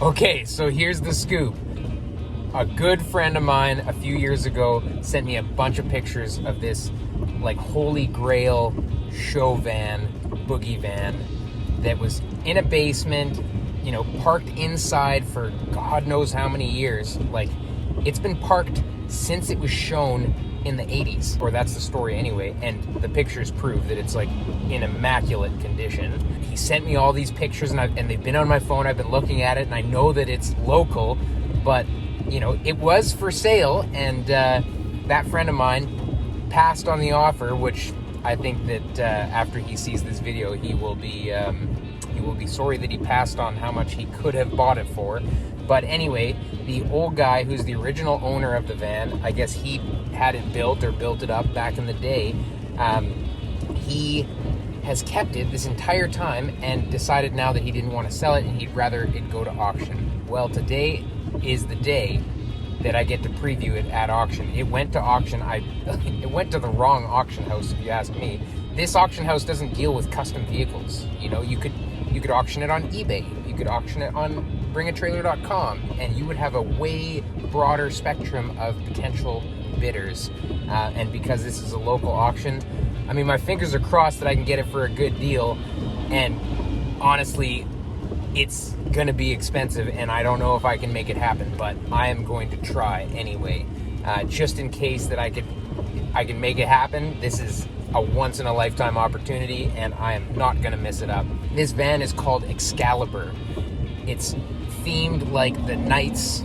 Okay, so here's the scoop. A good friend of mine a few years ago sent me a bunch of pictures of this like holy grail show van, Boogie van, that was in a basement, you know, parked inside for God knows how many years. Like, it's been parked since it was shown in the 80s, or that's the story anyway, and the pictures prove that it's like in immaculate condition. He sent me all these pictures, and they've been on my phone. I've been looking at it, and I know that it's local, but you know, it was for sale, and that friend of mine passed on the offer, which I think that after he sees this video, he will be sorry that he passed on how much he could have bought it for. But anyway, the old guy who's the original owner of the van, I guess he had it built or built it up back in the day. He has kept it this entire time and decided now that he didn't want to sell it and he'd rather it go to auction. Well, today is the day that I get to preview it at auction. It went to auction. It went to the wrong auction house, if you ask me. This auction house doesn't deal with custom vehicles. You know, you could auction it on eBay. You could auction it on bringatrailer.com, and you would have a way broader spectrum of potential bidders. And because this is a local auction, I mean, my fingers are crossed that I can get it for a good deal. And honestly, it's gonna be expensive, and I don't know if I can make it happen, but I am going to try anyway, just in case that I can make it happen. This is a once-in-a-lifetime opportunity, and I am not gonna miss it up. This van is called Excalibur. It's themed like the Knights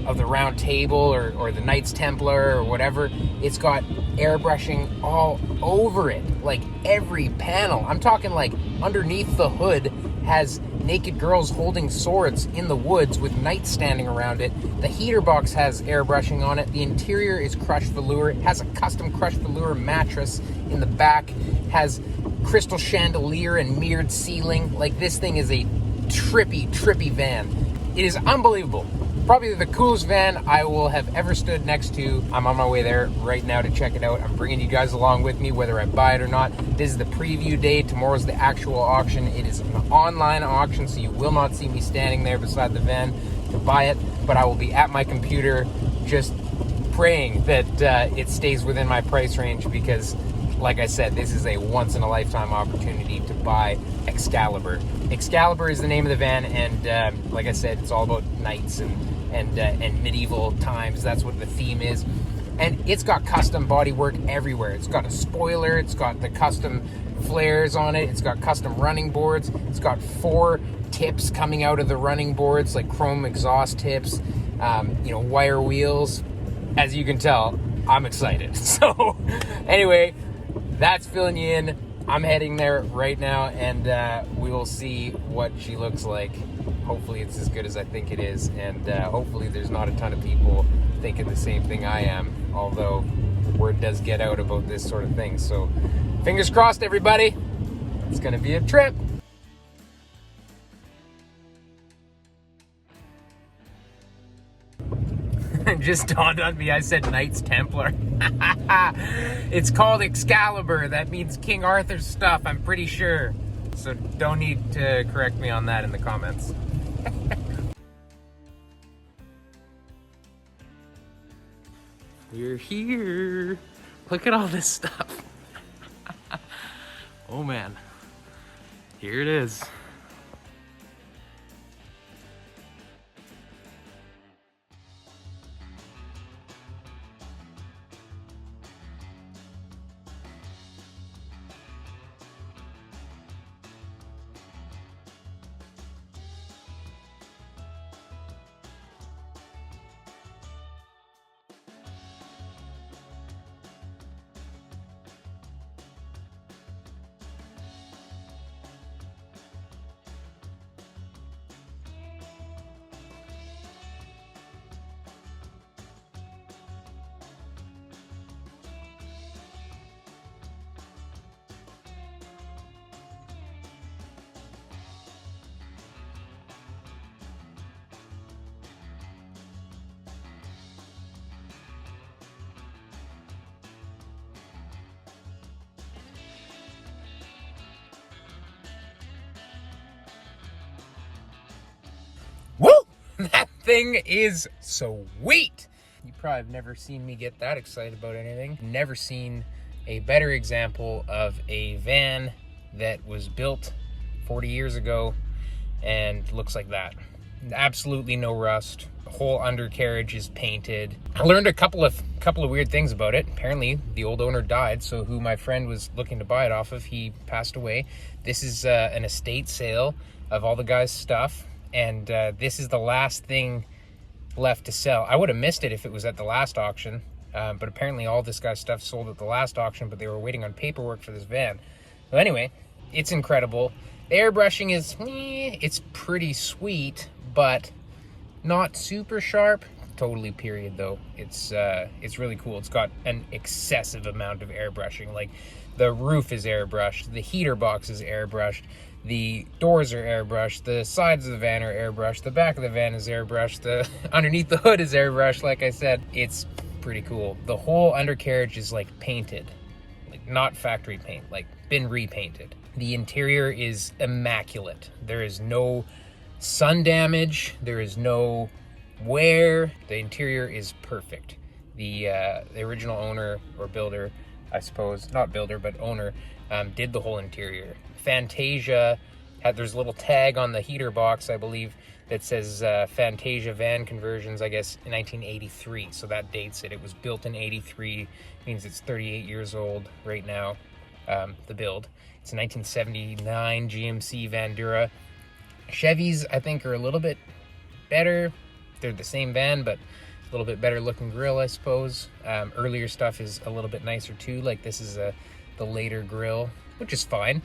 of the Round Table or the Knights Templar or whatever. It's got airbrushing all over it, like every panel. I'm talking like underneath the hood has naked girls holding swords in the woods with knights standing around it. The heater box has airbrushing on it. The interior is crushed velour. It has a custom crushed velour mattress in the back. Has crystal chandelier and mirrored ceiling. Like, this thing is a trippy van. It is unbelievable. Probably the coolest van I will have ever stood next to. I'm on my way there right now to check it out. I'm bringing you guys along with me, whether I buy it or not. This is the preview day. Tomorrow's the actual auction. It is an online auction, so you will not see me standing there beside the van to buy it, but I will be at my computer just praying that it stays within my price range, because like I said, this is a once-in-a-lifetime opportunity to buy Excalibur. Excalibur is the name of the van, and like I said, it's all about knights and medieval times. That's what the theme is. And it's got custom bodywork everywhere. It's got a spoiler. It's got the custom flares on it. It's got custom running boards. It's got 4 tips coming out of the running boards, like chrome exhaust tips, you know, wire wheels. As you can tell, I'm excited. So anyway, that's filling you in. I'm heading there right now, and we will see what she looks like. Hopefully it's as good as I think it is, and hopefully there's not a ton of people thinking the same thing I am, although word does get out about this sort of thing. So fingers crossed, everybody. It's gonna be a trip. It just dawned on me, I said Knights Templar. It's called Excalibur. That means King Arthur's stuff, I'm pretty sure. So don't need to correct me on that in the comments. We're here. Look at all this stuff. Oh man. Here it is. That thing is sweet. You probably have never seen me get that excited about anything. Never seen a better example of a van that was built 40 years ago and looks like that. Absolutely no rust. The whole undercarriage is painted. I learned a couple of weird things about it. Apparently, the old owner died, so who my friend was looking to buy it off of, he passed away. This is an estate sale of all the guy's stuff, and this is the last thing left to sell. I would have missed it if it was at the last auction, but apparently all this guy's stuff sold at the last auction, but they were waiting on paperwork for this van. So anyway, it's incredible. The airbrushing is, it's pretty sweet, but not super sharp. Totally period though. It's really cool. It's got an excessive amount of airbrushing. Like the roof is airbrushed, the heater box is airbrushed, the doors are airbrushed, the sides of the van are airbrushed, the back of the van is airbrushed, the underneath the hood is airbrushed. Like I said, it's pretty cool. The whole undercarriage is like painted, like not factory paint, like been repainted. The interior is immaculate. There is no sun damage, there is no wear. The interior is perfect. The original owner or builder, I suppose, not builder but owner, did the whole interior. Fantasia there's a little tag on the heater box, I believe, that says Fantasia van conversions, I guess in 1983, so that dates it. It was built in 83, means it's 38 years old right now. The build, it's a 1979 GMC Vandura. Chevys, I think, are a little bit better. They're the same van, but a little bit better looking grill, I suppose. Earlier stuff is a little bit nicer too. Like this is the later grill, which is fine.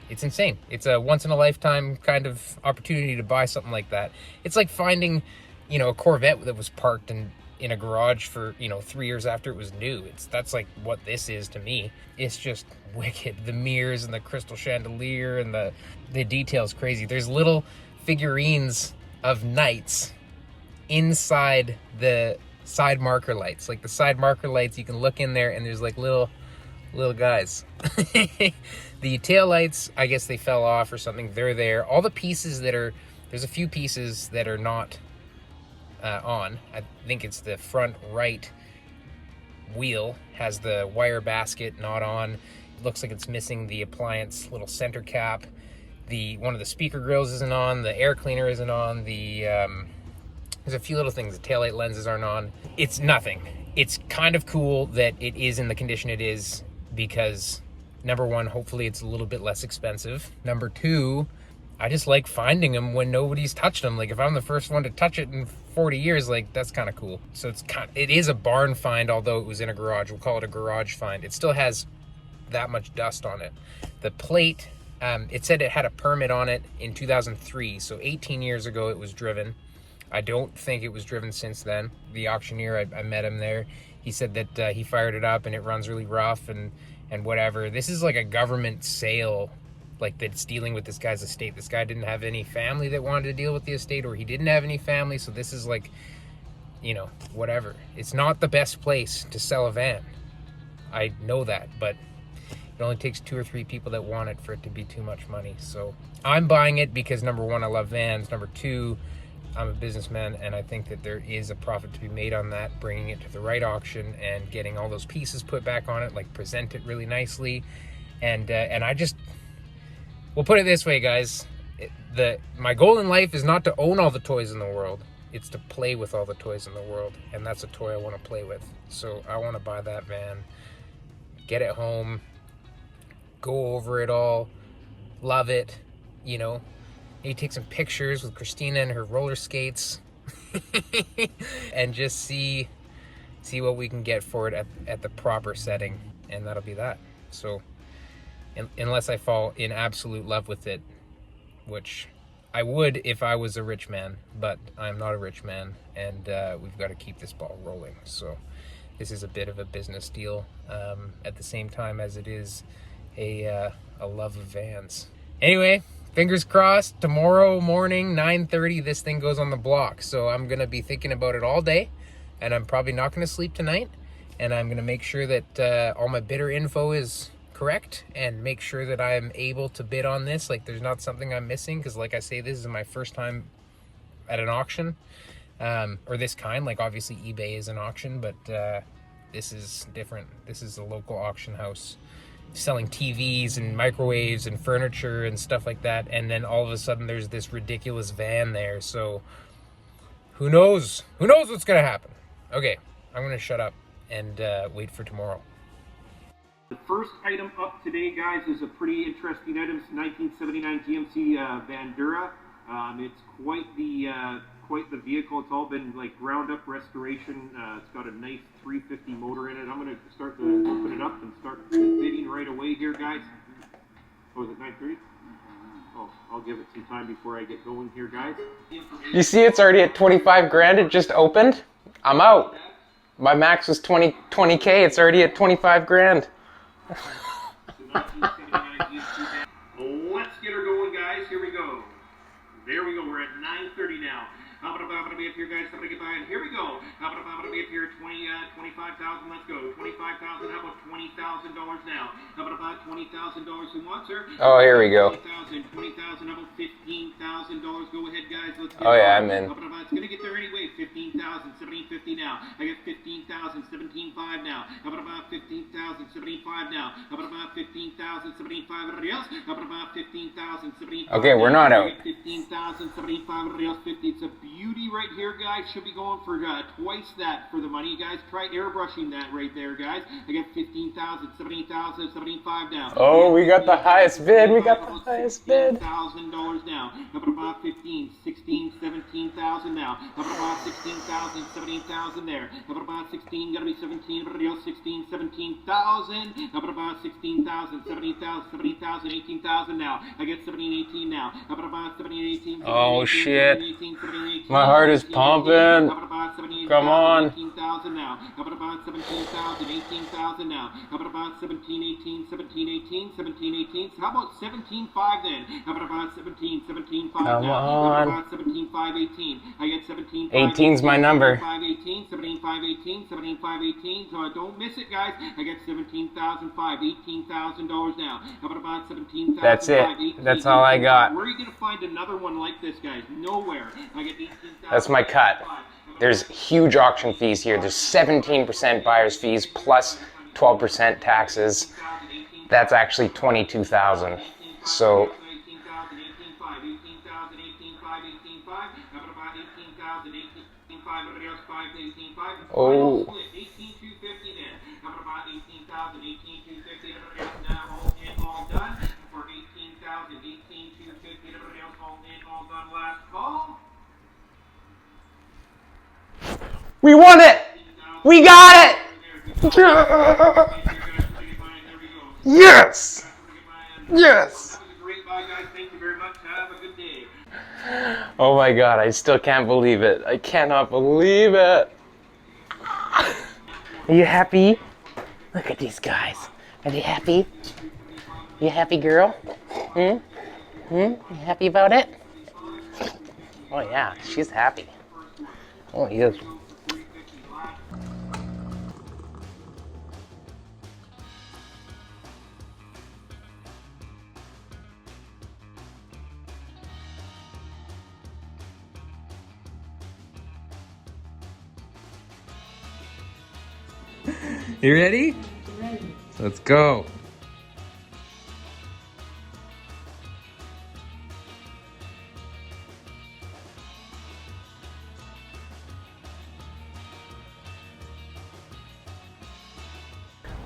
It's insane. It's a once in a lifetime kind of opportunity to buy something like that. It's like finding, a Corvette that was parked in a garage for 3 years after it was new. That's like what this is to me. It's just wicked. The mirrors and the crystal chandelier and the details crazy. There's little figurines of knights inside the side marker lights. Like the side marker lights, you can look in there and there's like little guys. The tail lights, I guess they fell off or something. They're there. All the pieces there's a few pieces that are not on. I think it's the front right wheel has the wire basket not on. It looks like it's missing the appliance little center cap. One of the speaker grills isn't on. The air cleaner isn't on. There's a few little things. The taillight lenses aren't on. It's nothing. It's kind of cool that it is in the condition it is because, number one, hopefully it's a little bit less expensive. Number two, I just like finding them when nobody's touched them. Like if I'm the first one to touch it in 40 years, like that's kind of cool. So it is a barn find, although it was in a garage. We'll call it a garage find. It still has that much dust on it. The plate, it said it had a permit on it in 2003. So 18 years ago it was driven. I don't think it was driven since then. The auctioneer, I met him there. He said that he fired it up and it runs really rough and whatever. This is like a government sale, like that's dealing with this guy's estate. This guy didn't have any family that wanted to deal with the estate, or he didn't have any family. So this is like, whatever. It's not the best place to sell a van. I know that, but it only takes 2 or 3 people that want it for it to be too much money. So I'm buying it because number one, I love vans. Number two, I'm a businessman and I think that there is a profit to be made on that, bringing it to the right auction and getting all those pieces put back on it, like present it really nicely. And I just, we'll put it this way, guys. My goal in life is not to own all the toys in the world. It's to play with all the toys in the world. And that's a toy I want to play with. So I want to buy that van, get it home, go over it all, love it, maybe take some pictures with Christina and her roller skates and just see what we can get for it at the proper setting, and that'll be that. So unless I fall in absolute love with it, which I would if I was a rich man, but I'm not a rich man, and we've got to keep this ball rolling. So this is a bit of a business deal at the same time as it is a love of vans. Anyway, fingers crossed, tomorrow morning, 9:30, this thing goes on the block. So I'm going to be thinking about it all day, and I'm probably not going to sleep tonight. And I'm going to make sure that all my bidder info is correct and make sure that I'm able to bid on this. Like there's not something I'm missing, because like I say, this is my first time at an auction, or this kind. Like obviously eBay is an auction, but this is different. This is a local auction house selling TVs and microwaves and furniture and stuff like that. And then all of a sudden there's this ridiculous van there. So who knows? Who knows what's gonna happen? Okay, I'm gonna shut up and wait for tomorrow. The first item up today, guys, is a pretty interesting item. It's 1979 GMC Bandura. It's quite the vehicle. It's all been like ground up restoration. It's got a nice 350 motor in it. I'm going to start to open it up and start bidding right away here, guys. Oh, is it 9:30? Oh, I'll give it some time before I get going here, guys. You see it's already at 25 grand. It just opened. I'm out. My max was 20K. It's already at 25 grand. Let's get her going, guys. Here we go. There we go. We're at 9:30 now. How about be up here, guys? Somebody get by, and here we go. How about be up here? 25,000. Let's go. 25,000. How about $20,000 now? How about $20,000? Who wants her? Oh, here we go. 20,000. How about $15,000? Go ahead, guys. Let's get Oh yeah, I'm in. It's gonna get there anyway. 15,000. 1750 now. I got 15,000. 17.5 now. How about 15,000? 75 now. How about 15,000? 75. Everybody else? How about 15,000? 75. Okay, we're not out. 15,000. 75. Everybody else? 50. It's a beauty right here, guys. Should be going for twice that for the money, guys. Try airbrushing that right there, guys. I got 15,000, 17,000, 75 now. Oh, we got the highest bid. We got the highest bid. $16,000 now. How about 15, 16, 17,000 now. How about 16,000, 17,000 there. How about 16? Gotta be 17. Everybody else? 16, 17,000. How about 16,000, 17,000, 17,000, 18,000 now. I get 17, 18 now. How about 17, 18? Oh shit. 17, 18, My heart is pumping. Come on. 18,000 now. How about 17,000, 18,000 now. How about 17, 18, 17, 18, 17, 18. How about 17.5 then? How about 17, 17.5 Come now. on. How about 17.5, 18? I get 17.5. 18's my number. 17.5, 18, 17.5, 18, 17.5, 18. So don't miss it, guys. I get 17,005, $18,000 now. How about 17,000? That's it. That's all I got. Where are you gonna find another one like this, guys? Nowhere. I get 18,000. That's my cut. There's huge auction fees here. There's 17% buyer's fees plus 12% taxes. That's actually 22,000. So oh. We won it! We got it! Yes! Yes! Oh my god, I still can't believe it. I cannot believe it. Are you happy? Look at these guys. Are they happy? You happy, girl? You happy about it? Oh yeah, she's happy. Oh, he is. You ready? Ready. Let's go.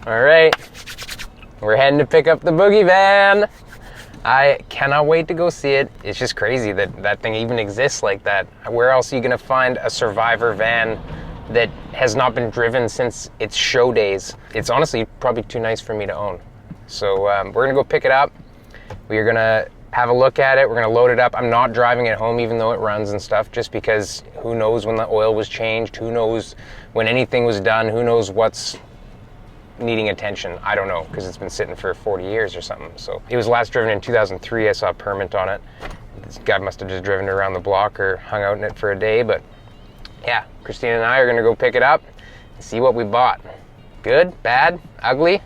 All right, we're heading to pick up the Boogie van. I cannot wait to go see it. It's just crazy that that thing even exists like that. Where else are you gonna find a Survivor van that has not been driven since its show days? It's honestly probably too nice for me to own. So we're gonna go pick it up. We are gonna have a look at it. We're gonna load it up. I'm not driving it home even though it runs and stuff, just because who knows when the oil was changed, who knows when anything was done, who knows what's needing attention. I don't know, because it's been sitting for 40 years or something. So it was last driven in 2003. I saw a permit on it. This guy must have just driven it around the block or hung out in it for a day, but yeah, Christina and I are gonna go pick it up and see what we bought. Good, bad, ugly?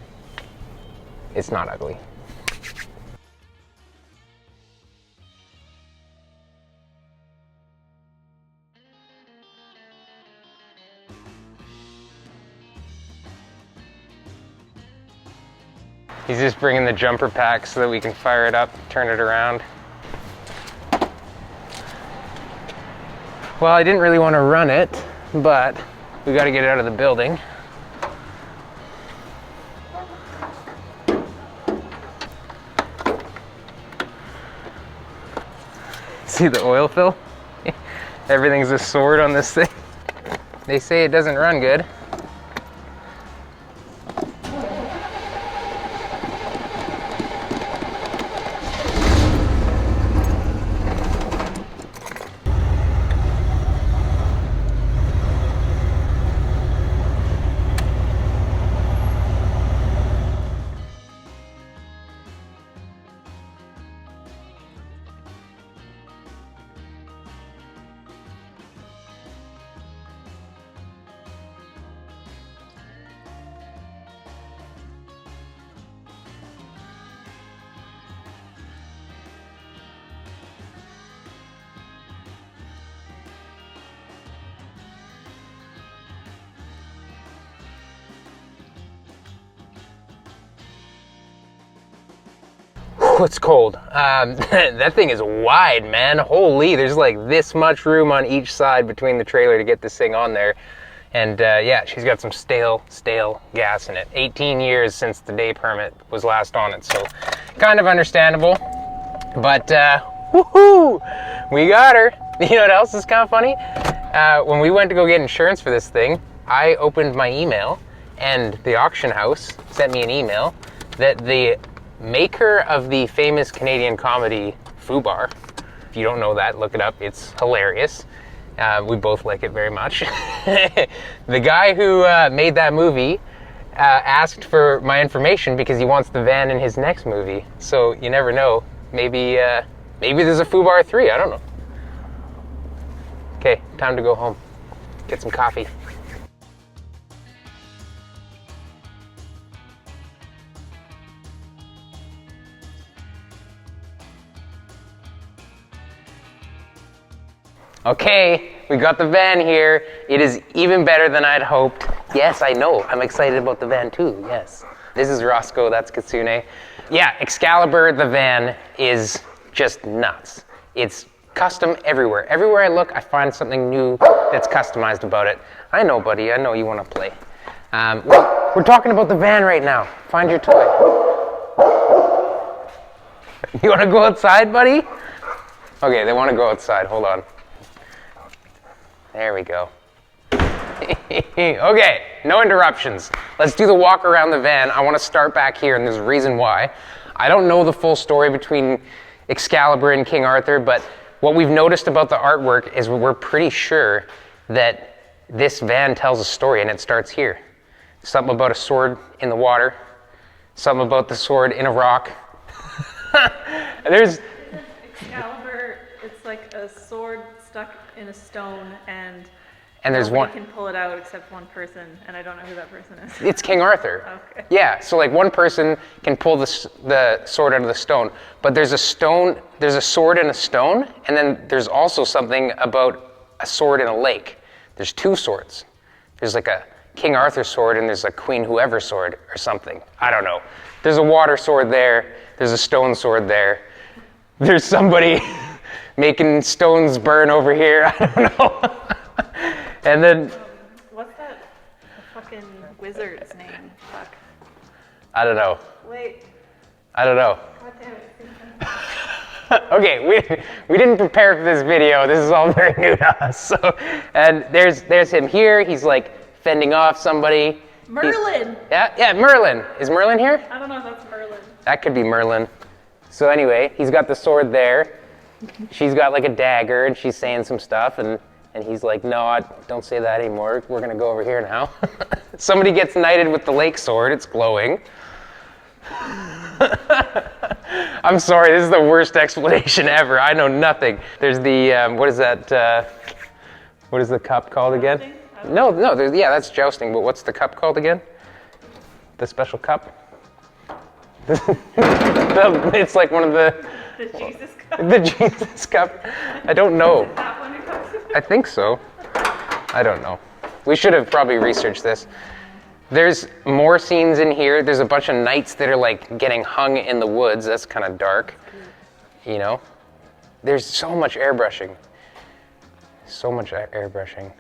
It's not ugly. He's just bringing the jumper pack so that we can fire it up, turn it around. Well, I didn't really want to run it, but we got to get it out of the building. See the oil fill? Everything's a sword on this thing. They say it doesn't run good. It's cold. That thing is wide, man. Holy, there's like this much room on each side between the trailer to get this thing on there. And yeah, she's got some stale gas in it. 18 years since the day permit was last on it, so kind of understandable. But woohoo, we got her. You know what else is kind of funny? When we went to go get insurance for this thing, I opened my email and the auction house sent me an email that the maker of the famous Canadian comedy Fubar, if you don't know that, look it up, it's hilarious. We both like it very much. The guy who made that movie asked for my information because he wants the van in his next movie. So you never know. Maybe there's a Fubar 3, I don't know. Okay, time to go home. Get some coffee. Okay, we got the van here. It is even better than I'd hoped. Yes, I know. I'm excited about the van too, yes. This is Roscoe, that's Kitsune. Yeah, Excalibur, the van, is just nuts. It's custom everywhere. Everywhere I look, I find something new that's customized about it. I know, buddy, I know you want to play. We're talking about the van right now. Find your toy. You want to go outside, buddy? Okay, they want to go outside. Hold on. There we go. Okay, no interruptions. Let's do the walk around the van. I want to start back here, and there's a reason why. I don't know the full story between Excalibur and King Arthur, but what we've noticed about the artwork is we're pretty sure that this van tells a story, and it starts here. Something about a sword in the water, something about the sword in a rock. There's Excalibur, it's like a sword stuck in a stone, and there's one. Nobody can pull it out except one person, and I don't know who that person is. It's King Arthur. Okay. Yeah, so like one person can pull the sword out of the stone, but there's a sword in a stone, and then there's also something about a sword in a lake. There's two swords. There's like a King Arthur sword, and there's a Queen Whoever sword or something. I don't know. There's a water sword there. There's a stone sword there. There's somebody making stones burn over here. I don't know. And then... what's that fucking wizard's name? Fuck. I don't know. Wait. I don't know. God damn it. Okay, we didn't prepare for this video. This is all very new to us. So, and there's him here. He's like fending off somebody. Merlin! Yeah, Merlin. Is Merlin here? I don't know if that's Merlin. That could be Merlin. So anyway, he's got the sword there. She's got like a dagger, and she's saying some stuff, and he's like, no, don't say that anymore. We're going to go over here now. Somebody gets knighted with the lake sword. It's glowing. I'm sorry, this is the worst explanation ever. I know nothing. There's the, what is that, what is the cup called again? No, yeah, that's jousting, but what's the cup called again? The special cup? It's like one of the... The Jesus cup? The Jesus cup. I don't know. Is that one it comes to? I think so. I don't know. We should have probably researched this. There's more scenes in here. There's a bunch of knights that are like getting hung in the woods. That's kind of dark, you know? There's so much airbrushing. So much airbrushing.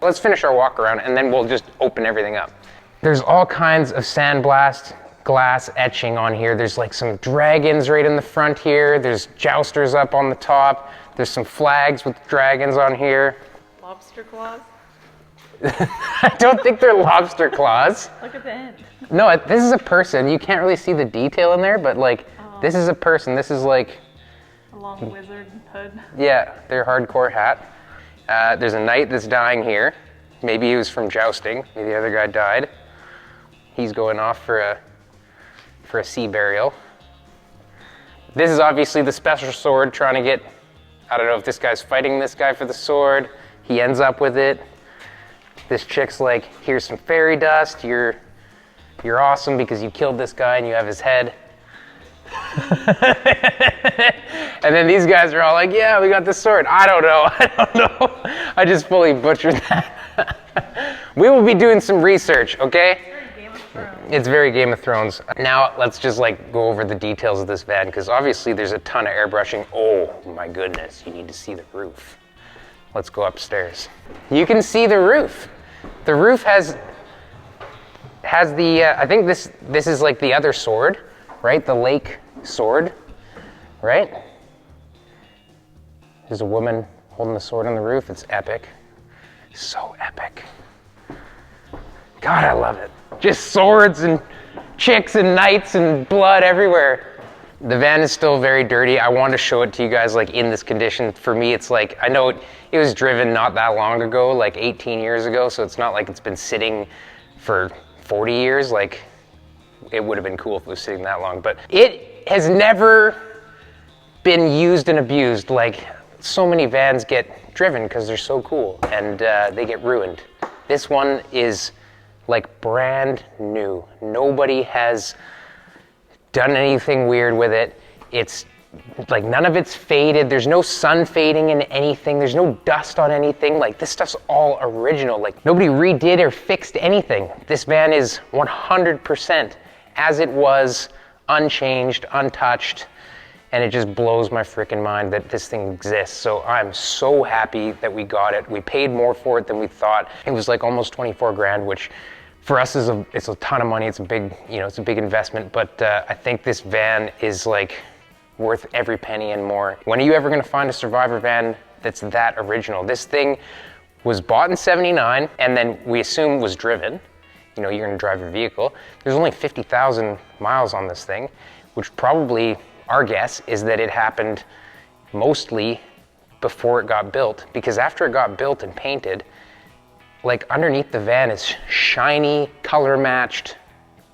Let's finish our walk around and then we'll just open everything up. There's all kinds of sandblast glass etching on here. There's like some dragons right in the front here. There's jousters up on the top. There's some flags with dragons on here. Lobster claws? I don't think they're lobster claws. Look at the end. No, this is a person. You can't really see the detail in there, but like, this is a person. This is like... A long wizard hood. Yeah, their hardcore hat. There's a knight that's dying here. Maybe he was from jousting. Maybe the other guy died. He's going off for a sea burial. This is obviously the special sword trying to get... I don't know if this guy's fighting this guy for the sword. He ends up with it. This chick's like, here's some fairy dust. You're awesome because you killed this guy and you have his head. And then these guys are all like, yeah, we got the sword. I don't know. I just fully butchered that. We will be doing some research, okay? It's very Game of Thrones. Now let's just like go over the details of this van because obviously there's a ton of airbrushing. Oh my goodness, you need to see the roof. Let's go upstairs. You can see the roof. The roof has the, I think this is like the other sword, right? The lake sword, right? There's a woman holding the sword on the roof. It's epic. So epic. God, I love it. Just swords and chicks and knights and blood everywhere. The van is still very dirty. I wanted to show it to you guys like in this condition. For me, it's like, I know it was driven not that long ago, like 18 years ago, so it's not like it's been sitting for 40 years. Like, it would have been cool if it was sitting that long, but it has never been used and abused. Like, so many vans get driven because they're so cool and they get ruined. This one is like brand new. Nobody has done anything weird with it. It's like none of it's faded. There's no sun fading in anything. There's no dust on anything. Like this stuff's all original. Like nobody redid or fixed anything. This van is 100% as it was, unchanged, untouched, and it just blows my freaking mind that this thing exists. So I'm so happy that we got it. We paid more for it than we thought. It was like almost 24 grand, which for us it's a ton of money. It's a big, it's a big investment, but I think this van is like worth every penny and more. When are you ever gonna find a Survivor van that's that original? This thing was bought in '79 and then we assume was driven. You're gonna drive your vehicle. There's only 50,000 miles on this thing, which probably, our guess is that it happened mostly before it got built, because after it got built and painted, like underneath the van is shiny, color matched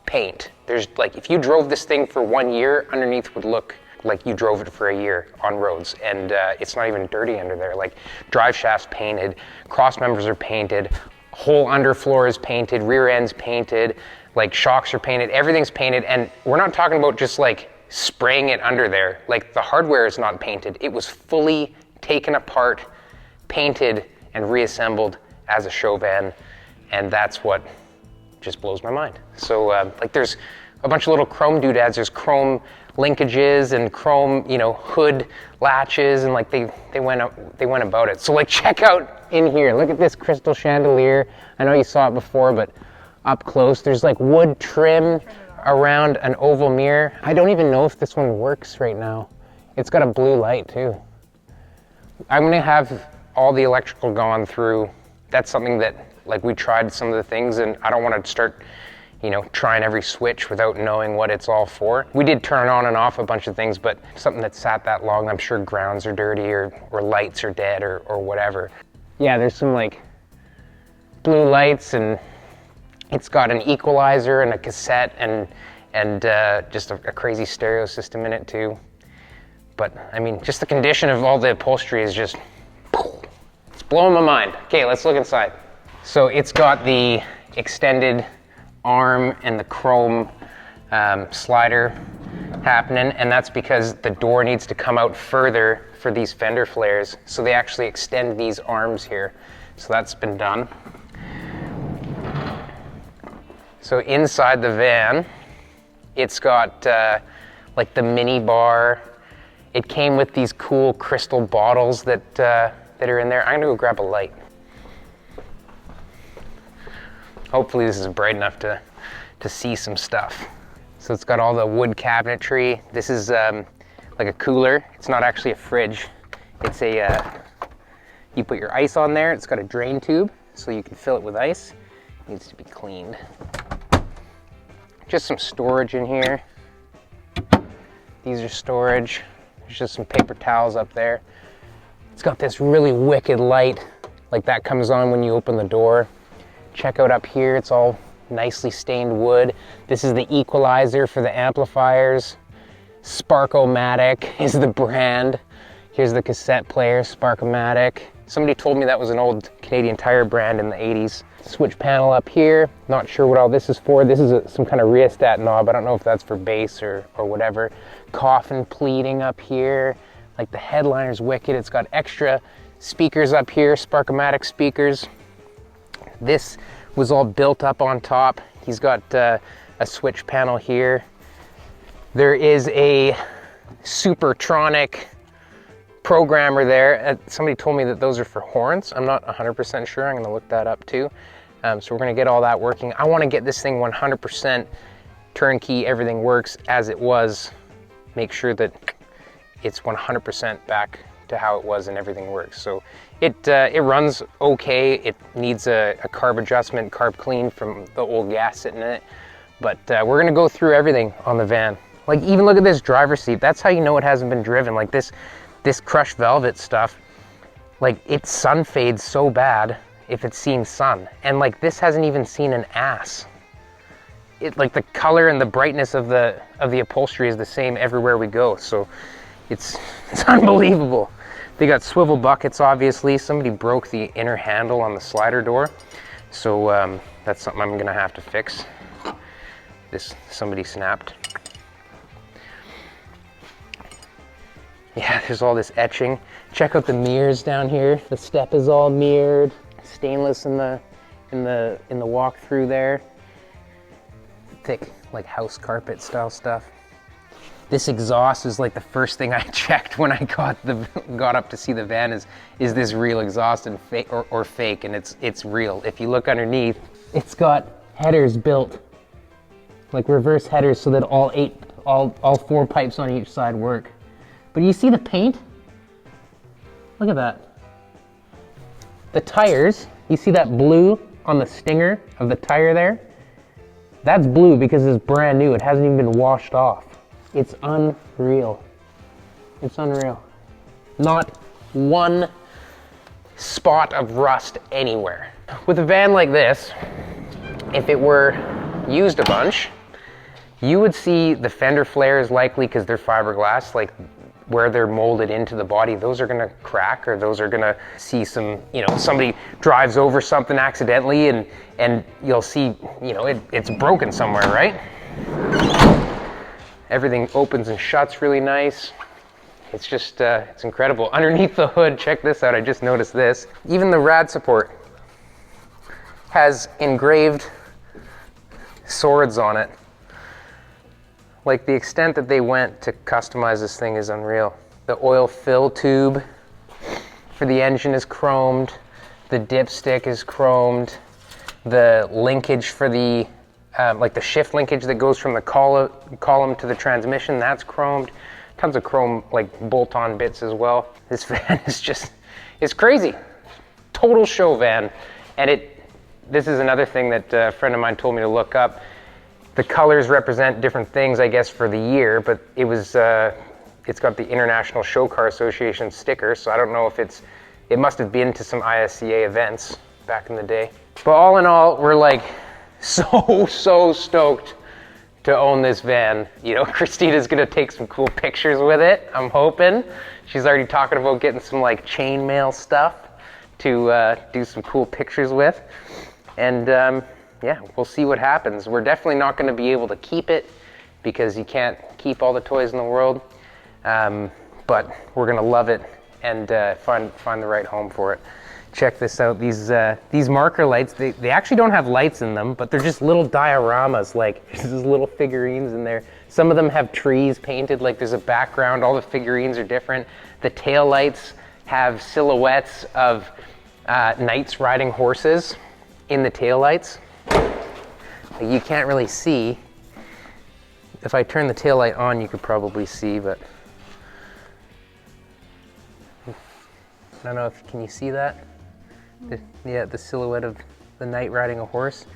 paint. There's like, if you drove this thing for 1 year, underneath would look like you drove it for a year on roads, and it's not even dirty under there. Like drive shafts painted, cross members are painted, whole underfloor is painted, rear end's painted, like shocks are painted, everything's painted, and we're not talking about just like spraying it under there. Like the hardware is not painted. It was fully taken apart, painted, and reassembled as a show van, and that's what just blows my mind. So like there's a bunch of little chrome doodads. There's chrome linkages and chrome, hood latches, and like they went about it. So like check out in here. Look at this crystal chandelier. I know you saw it before, but up close, there's like wood trim around an oval mirror. I don't even know if this one works right now. It's got a blue light too. I'm gonna have all the electrical gone through. That's something that, like, we tried some of the things, and I don't want to start, trying every switch without knowing what it's all for. We did turn on and off a bunch of things, but something that sat that long, I'm sure grounds are dirty or lights are dead or whatever. Yeah, there's some like blue lights, and it's got an equalizer and a cassette and just a crazy stereo system in it too. But I mean, just the condition of all the upholstery is just, it's blowing my mind. Okay, let's look inside. So it's got the extended arm and the chrome slider happening, and that's because the door needs to come out further for these fender flares. So they actually extend these arms here. So that's been done. So inside the van, it's got like the mini bar. It came with these cool crystal bottles that are in there. I'm gonna go grab a light. Hopefully this is bright enough to see some stuff. So it's got all the wood cabinetry. This is like a cooler. It's not actually a fridge. It's a, you put your ice on there. It's got a drain tube so you can fill it with ice. It needs to be cleaned. Just some storage in here. These are storage. There's just some paper towels up there. It's got this really wicked light, like that comes on when you open the door. Check out up here, it's all nicely stained wood. This is the equalizer for the amplifiers. Spark-O-Matic is the brand. Here's the cassette player, Spark-O-Matic. Somebody told me that was an old Canadian Tire brand in the 80s. Switch panel up here. Not sure what all this is for. This is some kind of rheostat knob. I don't know if that's for bass or whatever. Coffin pleating up here. Like the headliner's wicked. It's got extra speakers up here, Spark-O-Matic speakers. This was all built up on top. He's got a switch panel here. There is a Supertronic programmer there. Somebody told me that those are for horns. I'm not 100% sure. I'm gonna look that up too. So we're gonna get all that working. I wanna get this thing 100% turnkey, everything works as it was. Make sure that it's 100% back to how it was and everything works. So it runs okay. It needs a carb adjustment, carb clean from the old gas sitting in it. But we're gonna go through everything on the van. Like even look at this driver's seat. That's how you know it hasn't been driven. Like this crushed velvet stuff, like it sun fades so bad if it's seen sun. And like this hasn't even seen an ass. It like the color and the brightness of the upholstery is the same everywhere we go. So it's unbelievable. They got swivel buckets, obviously. Somebody broke the inner handle on the slider door. So that's something I'm gonna have to fix. Somebody snapped. Yeah, there's all this etching. Check out the mirrors down here. The step is all mirrored. Stainless in the walk-through there. Thick, like house carpet style stuff. This exhaust is like the first thing I checked when I got up to see the van. Is this real exhaust and fake or fake? And it's real. If you look underneath, it's got headers built, like reverse headers, so that all 4 pipes on each side work. But you see the paint? Look at that. The tires, you see that blue on the stinger of the tire there? That's blue because it's brand new. It hasn't even been washed off. It's unreal. It's unreal. Not one spot of rust anywhere. With a van like this, if it were used a bunch, you would see the fender flares likely because they're fiberglass, like where they're molded into the body, those are gonna crack, or those are gonna see some, somebody drives over something accidentally and you'll see, it's broken somewhere, right? Everything opens and shuts really nice. It's just, it's incredible. Underneath the hood, check this out, I just noticed this. Even the rad support has engraved swords on it. Like the extent that they went to customize this thing is unreal. The oil fill tube for the engine is chromed. The dipstick is chromed. The linkage for the, like the shift linkage that goes from the column to the transmission, that's chromed. Tons of chrome, like bolt-on bits as well. This van is just, it's crazy. Total show van. And this is another thing that a friend of mine told me to look up. The colors represent different things, I guess, for the year, but it's got the International Show Car Association sticker, so I don't know if it must have been to some ISCA events back in the day. But all in all, we're like so stoked to own this van. Christina's gonna take some cool pictures with it, I'm hoping. She's already talking about getting some like chainmail stuff to do some cool pictures with. And yeah, we'll see what happens. We're definitely not going to be able to keep it because you can't keep all the toys in the world. But we're going to love it and find the right home for it. check this out. These marker lights, they actually don't have lights in them, but they're just little dioramas, like there's these little figurines in there. Some of them have trees painted, like there's a background, all the figurines are different. The tail lights have silhouettes of knights riding horses in the tail lights. You can't really see. If I turn the tail light on, you could probably see, but I don't know if, can you see that? The silhouette of the knight riding a horse.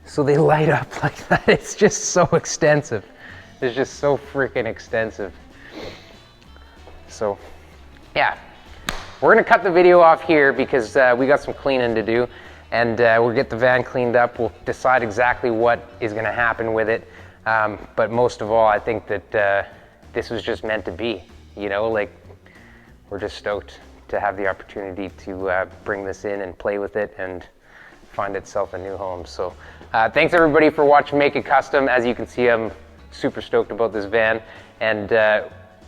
So they light up like that. It's just so extensive. It's just so freaking extensive. So yeah, we're gonna cut the video off here because we got some cleaning to do, and we'll get the van cleaned up. We'll decide exactly what is gonna happen with it. But most of all, I think that this was just meant to be, you know, like we're just stoked to have the opportunity to bring this in and play with it and find itself a new home. So thanks everybody for watching Make It Kustom. As you can see, I'm super stoked about this van and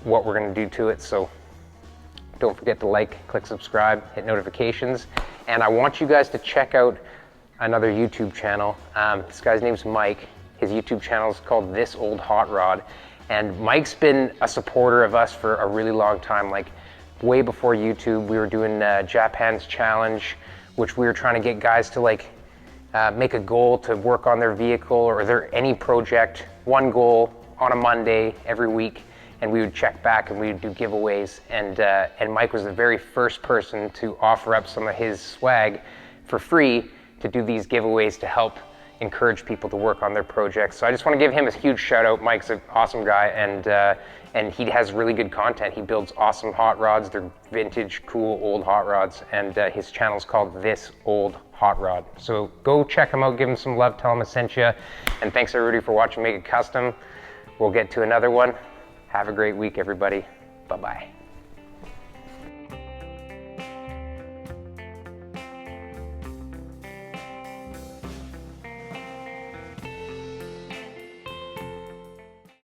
what we're gonna do to it. So don't forget to like, click subscribe, hit notifications. And I want you guys to check out another YouTube channel. This guy's name's Mike. His YouTube channel is called This Old Hot Rod. And Mike's been a supporter of us for a really long time. Like way before YouTube, we were doing Japan's Challenge, which we were trying to get guys to like make a goal to work on their vehicle or any project, one goal on a Monday every week. And we would check back and we would do giveaways. And Mike was the very first person to offer up some of his swag for free to do these giveaways to help encourage people to work on their projects. So I just want to give him a huge shout out. Mike's an awesome guy, and he has really good content. He builds awesome hot rods. They're vintage, cool, old hot rods, and his channel's called This Old Hot Rod. So go check him out, give him some love, tell him I sent you, and thanks everybody for watching Make It Kustom. We'll get to another one. Have a great week, everybody. Bye-bye.